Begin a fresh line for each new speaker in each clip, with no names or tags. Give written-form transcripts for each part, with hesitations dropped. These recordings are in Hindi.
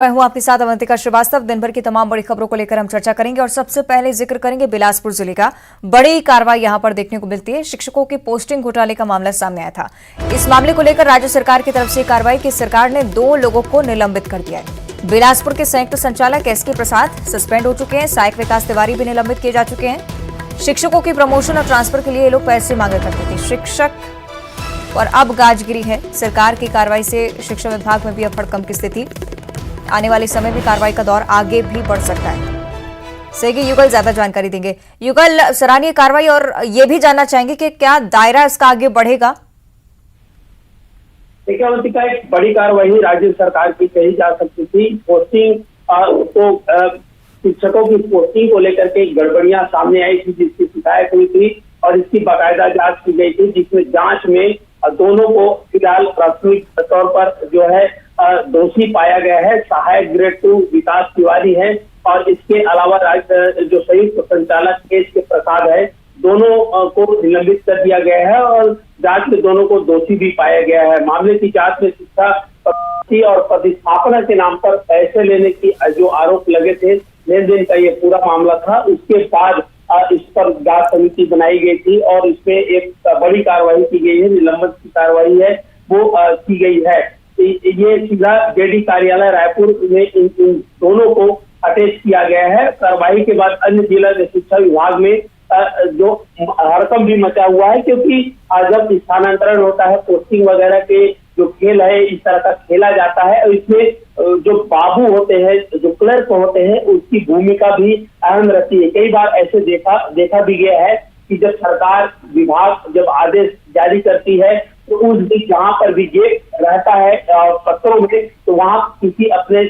मैं हूं आपके साथ अवंतिका श्रीवास्तव। दिन भर की तमाम बड़ी खबरों को लेकर हम चर्चा करेंगे और सबसे पहले जिक्र करेंगे बिलासपुर जिले का। बड़ी कार्रवाई यहां पर देखने को मिलती है। शिक्षकों की पोस्टिंग घोटाले का मामला सामने आया था। इस मामले को लेकर राज्य सरकार की तरफ से कार्रवाई की सरकार ने 2 लोगों को निलंबित कर दिया है। बिलासपुर के संयुक्त संचालक एसके प्रसाद सस्पेंड हो चुके हैं। सहायक विकास तिवारी भी निलंबित किए जा चुके हैं। शिक्षकों की प्रमोशन और ट्रांसफर के लिए ये लोग पैसे मांगा करते थे। शिक्षक और अब गाजगिरी है। सरकार की कार्रवाई से शिक्षा विभाग में भी अब हड़कंप की स्थिति। आने वाले समय में कार्रवाई का दौर आगे भी बढ़ सकता है। सहयोगी युगल ज्यादा जानकारी देंगे। युगल, सराहनीय कार्रवाई और ये भी जानना चाहेंगे कि क्या दायरा इसका आगे बढ़ेगा?
देखिए अवंतिका, एक बड़ी कार्रवाई राज्य सरकार की कही जा सकती थी। पोस्टिंग तो शिक्षकों की पोस्टिंग को लेकर के गड़बड़ियां सामने आई थी, जिसकी शिकायत हुई थी और इसकी बाकायदा जांच की गई थी, जिसमें जांच में दोनों को फिलहाल प्राथमिक तौर पर जो है दोषी पाया गया है। सहायक ग्रेड 2 विकास तिवारी है और इसके अलावा जो संयुक्त संचालक एसके प्रसाद है, दोनों को निलंबित कर दिया गया है और जांच में दोनों को दोषी भी पाया गया है। मामले की जांच में शिक्षा और प्रतिस्थापना के नाम पर पैसे लेने की जो आरोप लगे थे, लेन देन का ये पूरा मामला था। उसके बाद इस पर जांच समिति बनाई गई थी और इसमें एक बड़ी कार्रवाई की गई है। निलंबन की कार्रवाई है वो की गई है। ये सीधा जेडी कार्यालय रायपुर में इन दोनों को अटैच किया गया है। कार्रवाई के बाद अन्य जिला शिक्षा विभाग में जो हड़कंप भी मचा हुआ है, क्योंकि जब स्थानांतरण होता है, पोस्टिंग वगैरह के जो खेल है इस तरह का खेला जाता है और इसमें जो बाबू होते हैं, जो क्लर्क होते हैं, उसकी भूमिका भी अहम रहती है। कई बार ऐसे देखा भी गया है कि जब सरकार विभाग जब आदेश जारी करती है तो उस बीच जहाँ पर भी गेप रहता है पत्रों में, तो वहाँ किसी अपने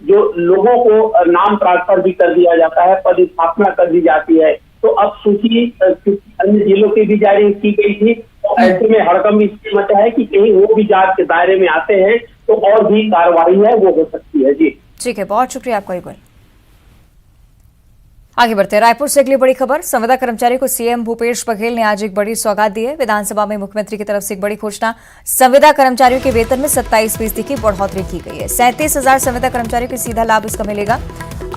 जो लोगों को नाम ट्रांसफर भी कर दिया जाता है, पदस्थापना कर दी जाती है। तो अब सूची अन्य जिलों की भी जारी की गई थी। तो ऐसे में हड़कंप इसलिए मचा है कि कहीं वो भी जांच के दायरे में आते हैं तो और भी कार्रवाई है वो हो सकती है। जी
ठीक है, बहुत शुक्रिया आपका युगल। आगे बढ़ते हैं। रायपुर से अगली बड़ी खबर। संविदा कर्मचारियों को सीएम भूपेश बघेल ने आज एक बड़ी सौगात दी है। विधानसभा में मुख्यमंत्री की तरफ से एक बड़ी घोषणा। संविदा कर्मचारियों के वेतन में 27% की बढ़ोतरी की गई है। 37,000 संविदा कर्मचारियों को सीधा लाभ इसका मिलेगा।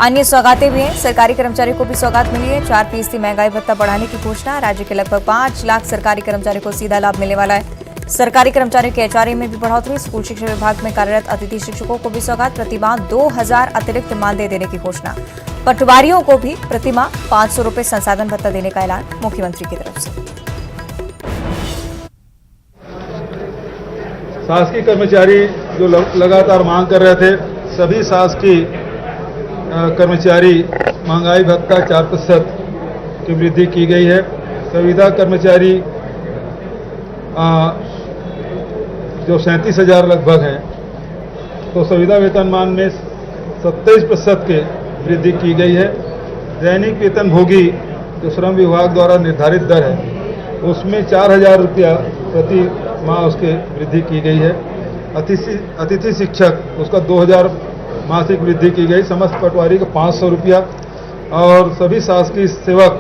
अन्य सौगातें भी हैं। सरकारी कर्मचारियों को भी सौगात मिली है। 4% महंगाई भत्ता बढ़ाने की घोषणा। राज्य के लगभग 5 लाख सरकारी कर्मचारियों को सीधा लाभ मिलने वाला है। सरकारी कर्मचारियों के एचआरए में भी बढ़ोतरी। स्कूल शिक्षा विभाग में कार्यरत अतिथि शिक्षकों को भी सौगात। प्रतिमाह 2,000 अतिरिक्त मानदेय देने की घोषणा। पटवारियों को भी प्रतिमाह 500 रुपए संसाधन भत्ता देने का ऐलान मुख्यमंत्री की तरफ से।
शासकीय कर्मचारी जो लगातार मांग कर रहे थे, सभी शासकीय कर्मचारी महंगाई भत्ता 4% की वृद्धि की गई है। संविदा कर्मचारी जो 37,000 लगभग हैं, तो संविदा वेतनमान में 27% के वृद्धि की गई है। दैनिक वेतन भोगी जो श्रम विभाग द्वारा निर्धारित दर है, उसमें 4,000 रुपया प्रति माह उसके वृद्धि की गई है। अतिथि शिक्षक उसका 2,000 मासिक वृद्धि की गई। समस्त पटवारी का 500 रुपया और सभी शासकीय सेवक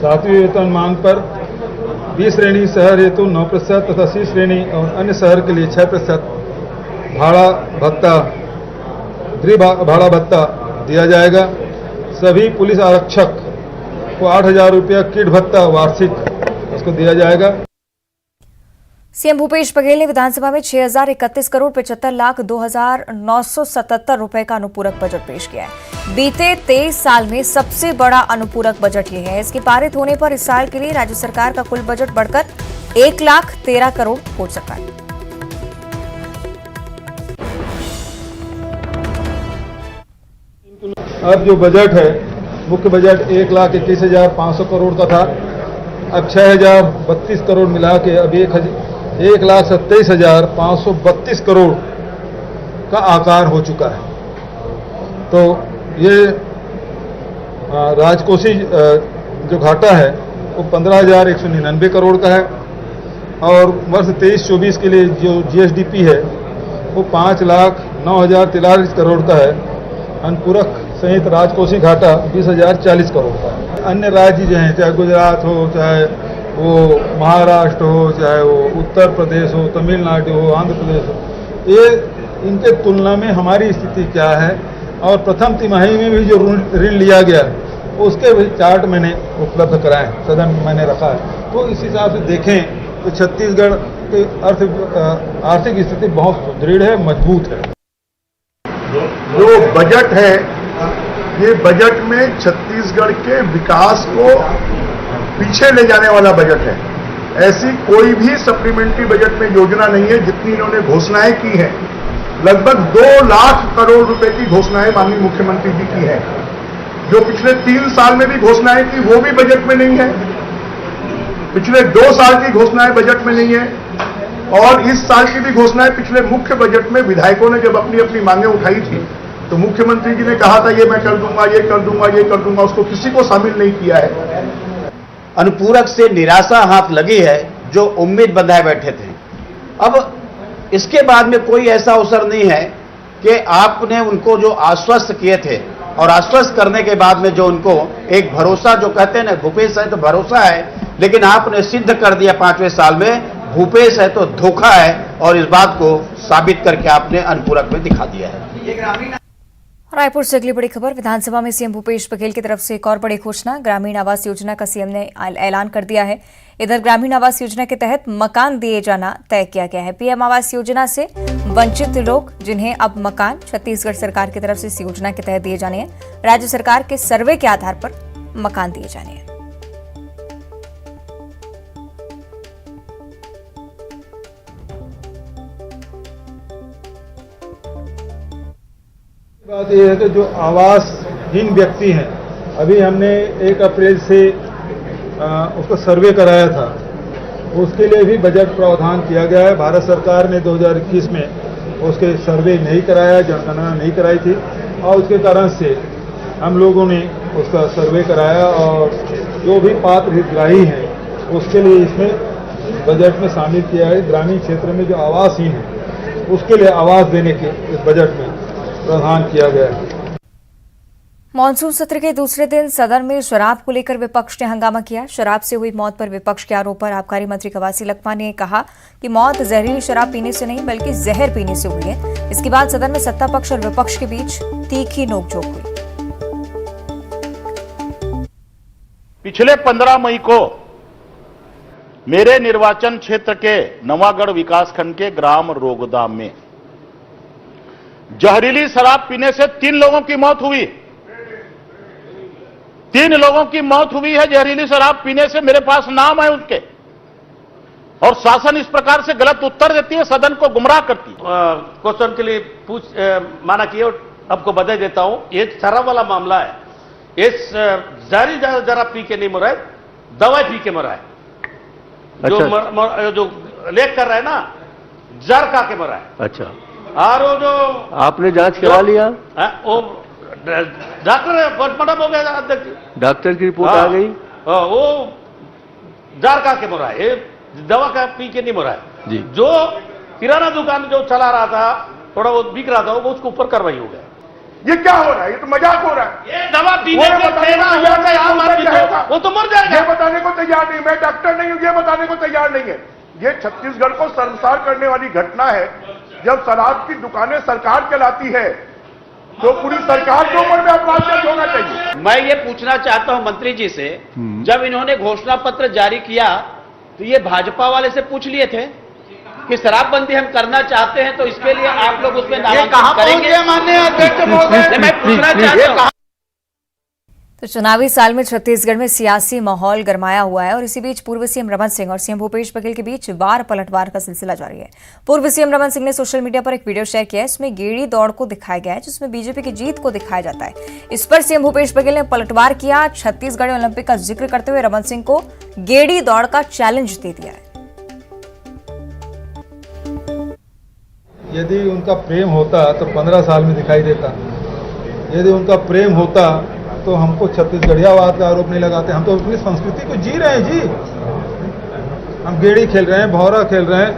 7वीं वेतनमान पर बी श्रेणी शहर हेतु 9% तथा सी श्रेणी और अन्य शहर के लिए 6% भाड़ा भत्ता, गृह भाड़ा भत्ता दिया जाएगा। सभी पुलिस आरक्षक को 8,000 रुपया किट भत्ता वार्षिक उसको दिया जाएगा।
सीएम भूपेश बघेल ने विधानसभा में 6,031 करोड़ 75 लाख 2,977 रुपए का अनुपूरक बजट पेश किया है। बीते 23 साल में सबसे बड़ा अनुपूरक बजट ये है। इसके पारित होने पर इस साल के लिए राज्य सरकार का कुल बजट बढ़कर 1,13 करोड़ हो सकता है।
अब जो बजट है, मुख्य बजट 1,21,500 करोड़ का था। अब 6,032 करोड़ मिला के अब 1,27,532 करोड़ का आकार हो चुका है। तो ये राजकोषीय जो घाटा है वो 15,199 करोड़ का है और वर्ष 23-24 के लिए जो जीएसडीपी है वो 5,09,043 करोड़ का है। अनुपूरक सहित राजकोषीय घाटा 20,040 करोड़ का है। अन्य राज्य जो हैं, चाहे गुजरात हो, चाहे वो महाराष्ट्र हो, चाहे वो उत्तर प्रदेश हो, तमिलनाडु हो, आंध्र प्रदेश हो, ये इनके तुलना में हमारी स्थिति क्या है, और प्रथम तिमाही में भी जो ऋण लिया गया उसके भी चार्ट मैंने उपलब्ध कराए, सदन में मैंने रखा है। तो इस हिसाब से देखें तो छत्तीसगढ़ की आर्थिक स्थिति बहुत सुदृढ़ है, मजबूत है।
जो बजट है, ये बजट में छत्तीसगढ़ के विकास को पीछे ले जाने वाला बजट है। ऐसी कोई भी सप्लीमेंट्री बजट में योजना नहीं है जितनी इन्होंने घोषणाएं की हैं। लगभग 2 लाख करोड़ रुपए की घोषणाएं माननीय मुख्यमंत्री जी की हैं। जो पिछले 3 साल में भी घोषणाएं की वो भी बजट में नहीं है। पिछले 2 साल की घोषणाएं बजट में नहीं है, और इस साल की भी घोषणाएं पिछले मुख्य बजट में विधायकों ने जब अपनी अपनी मांगें उठाई थी तो मुख्यमंत्री जी ने कहा था ये मैं कर दूंगा, ये कर दूंगा, ये कर दूंगा, उसको किसी को शामिल नहीं किया है।
अनुपूरक से निराशा हाथ लगी है जो उम्मीद बंधाए बैठे थे। अब इसके बाद में कोई ऐसा अवसर नहीं है कि आपने उनको जो आश्वस्त किए थे और आश्वस्त करने के बाद में जो उनको एक भरोसा, जो कहते हैं ना भूपेश है तो भरोसा है, लेकिन आपने सिद्ध कर दिया 5वें साल में भूपेश है तो धोखा है, और इस बात को साबित करके आपने अनुपूरक में दिखा दिया है।
रायपुर से अगली बड़ी खबर। विधानसभा में सीएम भूपेश बघेल की तरफ से एक और बड़ी घोषणा। ग्रामीण आवास योजना का सीएम ने ऐलान कर दिया है। इधर ग्रामीण आवास योजना के तहत मकान दिए जाना तय किया गया है। पीएम आवास योजना से वंचित लोग जिन्हें अब मकान छत्तीसगढ़ सरकार की तरफ से इस योजना के तहत दिए जाने हैं। राज्य सरकार के सर्वे के आधार पर मकान दिए जाने हैं।
बात यह है कि जो आवासहीन व्यक्ति हैं, अभी हमने 1 अप्रैल से उसका सर्वे कराया था, उसके लिए भी बजट प्रावधान किया गया है। भारत सरकार ने 2021 में उसके सर्वे नहीं कराया, जनगणना नहीं कराई थी, और उसके कारण से हम लोगों ने उसका सर्वे कराया, और जो भी पात्र हितग्राही हैं उसके लिए इसमें बजट में शामिल किया है। ग्रामीण क्षेत्र में जो आवासहीन है उसके लिए आवास देने के इस बजट में प्रावधान किया गया है।
मॉनसून सत्र के दूसरे दिन सदन में शराब को लेकर विपक्ष ने हंगामा किया। शराब से हुई मौत पर विपक्ष के आरोप पर आबकारी मंत्री कवासी लखमा ने कहा कि मौत जहरीली शराब पीने से नहीं बल्कि जहर पीने से हुई है। इसके बाद सदन में सत्ता पक्ष और विपक्ष के बीच तीखी नोकझोंक हुई।
पिछले 15 मई को मेरे निर्वाचन क्षेत्र के नवागढ़ विकासखंड के ग्राम रोगदा में जहरीली शराब पीने से 3 लोगों की मौत हुई। 3 लोगों की मौत हुई है जहरीली शराब पीने से। मेरे पास नाम है उनके, और शासन इस प्रकार से गलत उत्तर देती है, सदन को गुमराह करती है।
क्वेश्चन के लिए माना किए, और आपको बधाई देता हूं। ये शराब वाला मामला है। इस जहरी जरा पी के नहीं मरा है, दवाई पी के मरा है। जो लेख कर रहा है ना, जहर खा के मरा है।
अच्छा,
और वो जो
आपने जांच करा लिया?
वो डॉक्टर पोस्टमार्टम हो गया अध्यक्ष जी,
डॉक्टर की रिपोर्ट आ गई।
वो जहर खा के मरा है, दवा का पी के नहीं मरा है
जी।
जो किराना दुकान जो चला रहा था, थोड़ा वो बिक रहा था, वो उसके ऊपर कार्रवाई हो गया।
ये क्या हो रहा है? ये तो मजाक हो रहा है।
ये दवा पीने से वो तो मर जाएगा।
ये बताने को तैयार नहीं, मैं डॉक्टर नहीं हूं, ये बताने को तैयार नहीं है। ये छत्तीसगढ़ को शर्मसार करने वाली घटना है। जब शराब की दुकानें सरकार चलाती है तो पूरी सरकार के ऊपर में अपराध दर्ज होना चाहिए।
मैं ये पूछना चाहता हूं मंत्री जी से, जब इन्होंने घोषणा पत्र जारी किया तो ये भाजपा वाले से पूछ लिए थे कि शराबबंदी हम करना चाहते हैं, तो इसके लिए आप लोग उसमें नामांकन करेंगे? माननीय अध्यक्ष महोदय, मैं पूछना चाहता हूं।
तो चुनावी साल में छत्तीसगढ़ में सियासी माहौल गरमाया हुआ है, और इसी बीच पूर्व सीएम रमन सिंह और सीएम भूपेश बघेल के बीच वार पलटवार का सिलसिला जारी है। पूर्व सीएम रमन सिंह ने सोशल मीडिया पर एक वीडियो शेयर किया है। इसमें गेड़ी दौड़ को दिखाया गया है, जिसमें बीजेपी की जीत को दिखाया जाता है। इस पर सीएम भूपेश बघेल ने पलटवार किया। छत्तीसगढ़ ओलंपिक का जिक्र करते हुए रमन सिंह को गेड़ी दौड़ का चैलेंज दे दिया है।
यदि उनका प्रेम होता तो 15 साल में दिखाई देता। यदि उनका प्रेम होता तो हमको छत्तीसगढ़ियावाद का आरोप नहीं लगाते। हम तो अपनी संस्कृति को जी रहे हैं जी। हम गेड़ी खेल रहे हैं, भौरा खेल रहे हैं,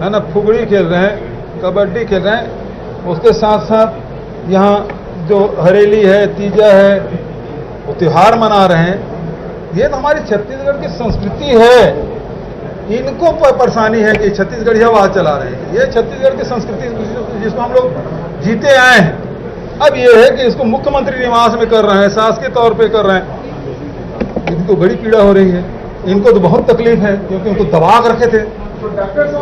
है ना, फुगड़ी खेल रहे हैं, कबड्डी खेल रहे हैं। उसके साथ साथ यहाँ जो हरेली है, तीजा है, वो त्योहार मना रहे हैं। ये तो हमारी छत्तीसगढ़ की संस्कृति है। इनको परेशानी है कि छत्तीसगढ़ी आवाज चला रहे हैं। ये छत्तीसगढ़ की संस्कृति जिसको हम लोग जीते आए हैं, अब ये है कि इसको मुख्यमंत्री निवास में कर रहे हैं, शासकीय तौर पे कर रहे हैं। इनको बड़ी पीड़ा हो रही है, इनको तो बहुत तकलीफ है क्योंकि उनको दबा कर रखे थे।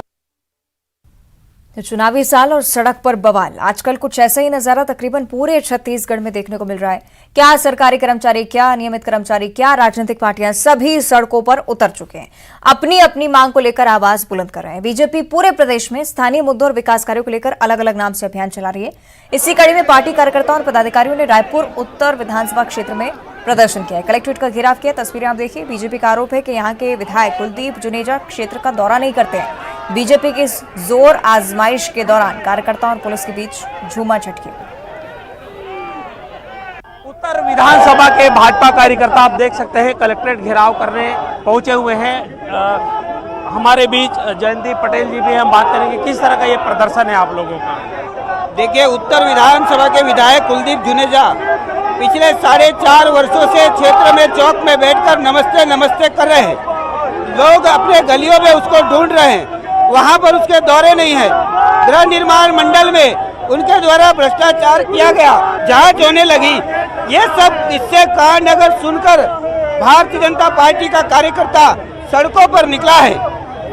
तो चुनावी साल और सड़क पर बवाल, आजकल कुछ ऐसा ही नजारा तकरीबन पूरे छत्तीसगढ़ में देखने को मिल रहा है। क्या सरकारी कर्मचारी, क्या नियमित कर्मचारी, क्या राजनीतिक पार्टियां सभी सड़कों पर उतर चुके हैं, अपनी अपनी मांग को लेकर आवाज बुलंद कर रहे हैं। बीजेपी पूरे प्रदेश में स्थानीय मुद्दों और विकास कार्यों को लेकर अलग अलग नाम से अभियान चला रही है। इसी कड़ी में पार्टी कार्यकर्ताओं और पदाधिकारियों ने रायपुर उत्तर विधानसभा क्षेत्र में प्रदर्शन किया है, कलेक्ट्रेट का घेराव किया। तस्वीरें आप देखिए। बीजेपी का आरोप है कि यहाँ के विधायक कुलदीप जुनेजा क्षेत्र का दौरा नहीं करते हैं। बीजेपी की इस जोर आजमाइश के दौरान कार्यकर्ताओं और पुलिस के बीच झूमा झटकी।
उत्तर विधानसभा के भाजपा कार्यकर्ता आप देख सकते हैं कलेक्ट्रेट घेराव करने पहुंचे हुए हैं। हमारे बीच जयंती पटेल जी भी, हम बात करेंगे किस तरह का ये प्रदर्शन है आप लोगों का।
देखिए, उत्तर विधानसभा के विधायक कुलदीप जुनेजा पिछले 4.5 वर्षों से क्षेत्र में चौक में बैठकर नमस्ते नमस्ते कर रहे हैं। लोग अपने गलियों में उसको ढूंढ रहे हैं, वहां पर उसके दौरे नहीं है। गृह निर्माण मंडल में उनके द्वारा भ्रष्टाचार किया गया, जांच होने लगी। ये सब इससे कांड अगर सुनकर भारतीय जनता पार्टी का कार्यकर्ता सड़कों पर निकला है।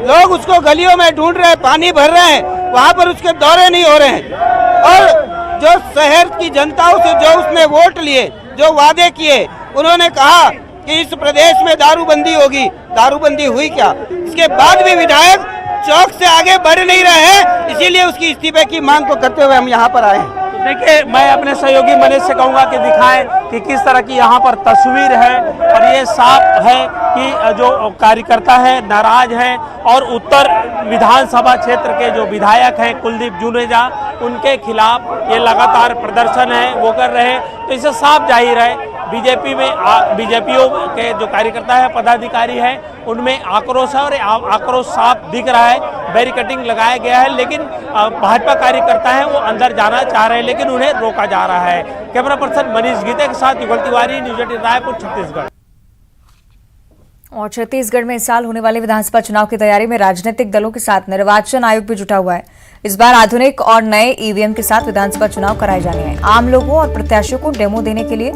लोग उसको गलियों में ढूंढ रहे हैं, पानी भर रहे हैं, वहां पर उसके दौरे नहीं हो रहे हैं। और जो शहर की जनताओं से जो उसने वोट लिए, जो वादे किए, उन्होंने कहा कि इस प्रदेश में दारूबंदी होगी, दारूबंदी हुई क्या? इसके बाद भी विधायक चौक से आगे बढ़ नहीं रहे हैं, इसीलिए उसकी इस्तीफे की मांग को करते हुए हम यहाँ पर आए हैं।
देखिए, मैं अपने सहयोगी मनीष से कहूंगा कि दिखाएं कि किस तरह की यहाँ पर तस्वीर है। और ये साफ है कि जो कार्यकर्ता है नाराज हैं और उत्तर विधानसभा क्षेत्र के जो विधायक हैं कुलदीप जुनेजा, उनके खिलाफ ये लगातार प्रदर्शन है वो कर रहे हैं। तो इससे साफ जाहिर है बीजेपी में बीजेपीओ के जो कार्यकर्ता है, पदाधिकारी हैं, उनमें आक्रोश है और आक्रोश साफ दिख रहा है। बैरिकेडिंग लगाया गया है, लेकिन भाजपा कार्यकर्ता हैं वो अंदर जाना चाह रहे हैं, लेकिन उन्हें रोका जा रहा है। कैमरा पर्सन मनीष गीते के साथ युगल तिवारी, न्यूज 18 रायपुर, छत्तीसगढ़।
और छत्तीसगढ़ में इस साल होने वाले विधानसभा चुनाव की तैयारी में राजनीतिक दलों के साथ निर्वाचन आयोग भी जुटा हुआ है। इस बार आधुनिक और नए ईवीएम के साथ विधानसभा चुनाव कराए जाने हैं। आम लोगों और प्रत्याशियों को डेमो देने के लिए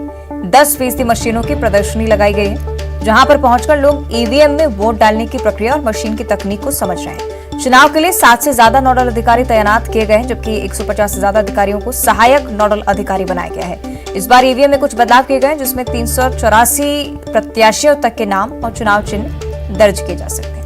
10% मशीनों की प्रदर्शनी लगाई गई है, जहां पर पहुंचकर लोग ईवीएम में वोट डालने की प्रक्रिया और मशीन की तकनीक को समझ रहे हैं। चुनाव के लिए 7 से ज्यादा नोडल अधिकारी तैनात किए गए हैं, जबकि 150 से ज्यादा अधिकारियों को सहायक नोडल अधिकारी बनाया गया है। इस बार ईवीएम में कुछ बदलाव किए गए, जिसमें 384 प्रत्याशियों तक के नाम और चुनाव चिन्ह दर्ज किए जा सकते हैं।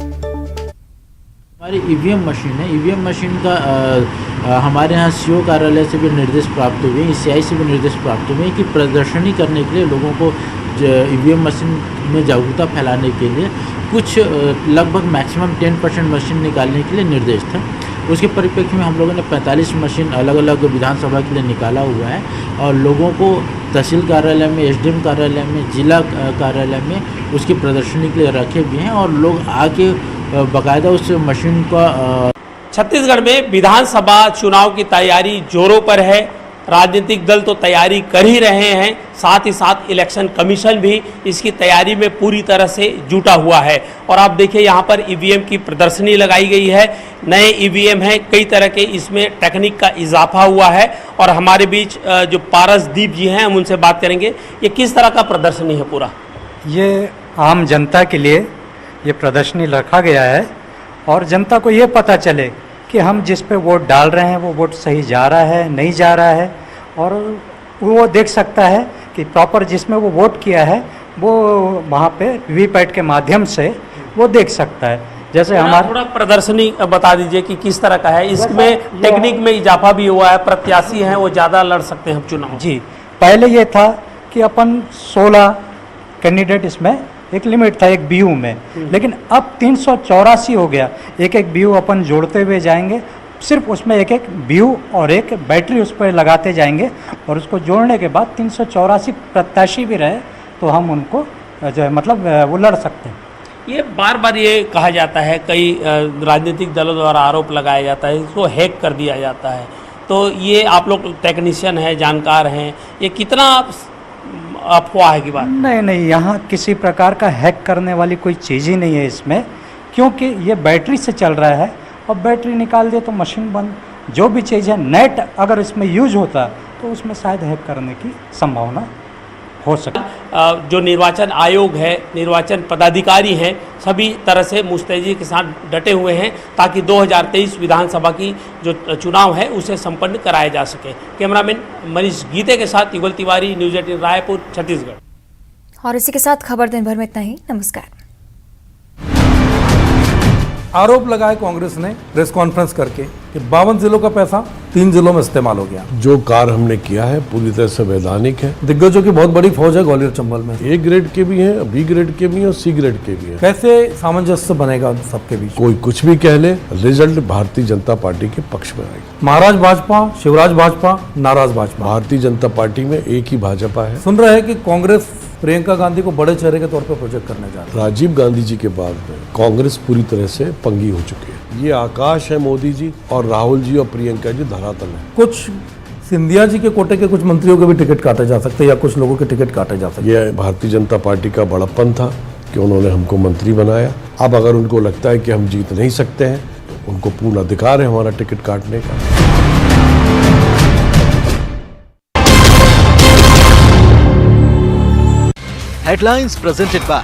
हमारी ईवीएम मशीन है। ईवीएम मशीन का हमारे यहाँ सीओ कार्यालय से भी निर्देश प्राप्त हुए हैं, ईसीआई से भी निर्देश प्राप्त हुए हैं कि प्रदर्शनी करने के लिए लोगों को ईवीएम मशीन में जागरूकता फैलाने के लिए कुछ लगभग मैक्सिमम 10% मशीन निकालने के लिए निर्देश था। उसके परिप्रेक्ष्य में हम लोगों ने 45 मशीन अलग अलग विधानसभा के लिए निकाला हुआ है और लोगों को तहसील कार्यालय में, एसडीएम कार्यालय में, जिला कार्यालय में उसकी प्रदर्शनी के लिए रखे भी हैं और लोग आके बाकायदा उस मशीन का।
छत्तीसगढ़ में विधानसभा चुनाव की तैयारी जोरों पर है। राजनीतिक दल तो तैयारी कर ही रहे हैं, साथ ही साथ इलेक्शन कमीशन भी इसकी तैयारी में पूरी तरह से जुटा हुआ है। और आप देखिए यहाँ पर ईवीएम की प्रदर्शनी लगाई गई है। नए ईवीएम हैं, कई तरह के इसमें टेक्निक का इजाफा हुआ है। और हमारे बीच जो पारसदीप जी हैं, हम उनसे बात करेंगे। ये किस तरह का प्रदर्शनी है पूरा?
ये आम जनता के लिए ये प्रदर्शनी रखा गया है और जनता को ये पता चले कि हम जिस पे वोट डाल रहे हैं वो वोट सही जा रहा है, नहीं जा रहा है, और वो देख सकता है कि प्रॉपर जिसमें वो वोट किया है वो वहाँ पे वीवीपैट के माध्यम से वो देख सकता है। जैसे हमारा
थोड़ा प्रदर्शनी बता दीजिए कि किस तरह का है। इसमें टेक्निक में इजाफा भी हुआ है, प्रत्याशी हैं वो ज़्यादा लड़ सकते हैं चुनाव।
जी, पहले ये था कि अपन 16 कैंडिडेट, इसमें एक लिमिट था एक बीयू में, लेकिन अब 384 हो गया। एक एक बीयू अपन जोड़ते हुए जाएंगे, सिर्फ उसमें एक एक बीयू और एक बैटरी उस पर लगाते जाएंगे और उसको जोड़ने के बाद 384 प्रत्याशी भी रहे तो हम उनको जो है मतलब वो लड़ सकते हैं।
ये बार बार ये कहा जाता है, कई राजनीतिक दलों द्वारा आरोप लगाया जाता है, इसको हैक कर दिया जाता है। तो ये आप लोग टेक्नीशियन हैं, जानकार हैं, ये कितना अफवाह है की बात?
नहीं, यहाँ किसी प्रकार का हैक करने वाली कोई चीज़ ही नहीं है इसमें, क्योंकि ये बैटरी से चल रहा है और बैटरी निकाल दे तो मशीन बंद। जो भी चीज़ है, नेट अगर इसमें यूज होता तो उसमें शायद हैक करने की संभावना हो सके।
जो निर्वाचन आयोग है, निर्वाचन पदाधिकारी हैं, सभी तरह से मुस्तैदी के साथ डटे हुए हैं ताकि 2023 विधानसभा की जो चुनाव है उसे संपन्न कराया जा सके। कैमरामैन मनीष गीते के साथ युगल तिवारी, न्यूज 18 रायपुर, छत्तीसगढ़।
और इसी के साथ खबर दिन भर में इतना ही। नमस्कार।
आरोप लगाए कांग्रेस ने प्रेस कॉन्फ्रेंस करके कि 52 जिलों का पैसा 3 जिलों में इस्तेमाल हो गया।
जो कार्य हमने किया है पूरी तरह से वैधानिक है।
दिग्गजों की बहुत बड़ी फौज है ग्वालियर चंबल में।
ए ग्रेड के भी हैं, बी ग्रेड के भी हैं और सी ग्रेड के भी हैं।
कैसे सामंजस्य बनेगा सबके बीच?
कोई कुछ भी कह ले, रिजल्ट भारतीय जनता पार्टी के पक्ष में आएगा।
महाराज भाजपा, शिवराज भाजपा, नाराज भाजपा।
भारतीय जनता पार्टी में एक ही भाजपा है।
सुन रहे हैं कि कांग्रेस प्रियंका गांधी को बड़े चेहरे के तौर पर प्रोजेक्ट करने जा रही है।
राजीव गांधी जी के बाद में कांग्रेस पूरी तरह से पंगी हो चुकी है। ये आकाश है मोदी जी और राहुल जी और प्रियंका जी धरातल है।
कुछ सिंधिया जी के कोटे के कुछ मंत्रियों के भी टिकट काटे जा सकते हैं या कुछ लोगों के टिकट काटे जा सकते हैं।
ये भारतीय जनता पार्टी का बड़प्पन था कि उन्होंने हमको मंत्री बनाया। अब अगर उनको लगता है कि हम जीत नहीं सकते हैं, उनको पूर्ण अधिकार है हमारा टिकट काटने का।
Headlines presented by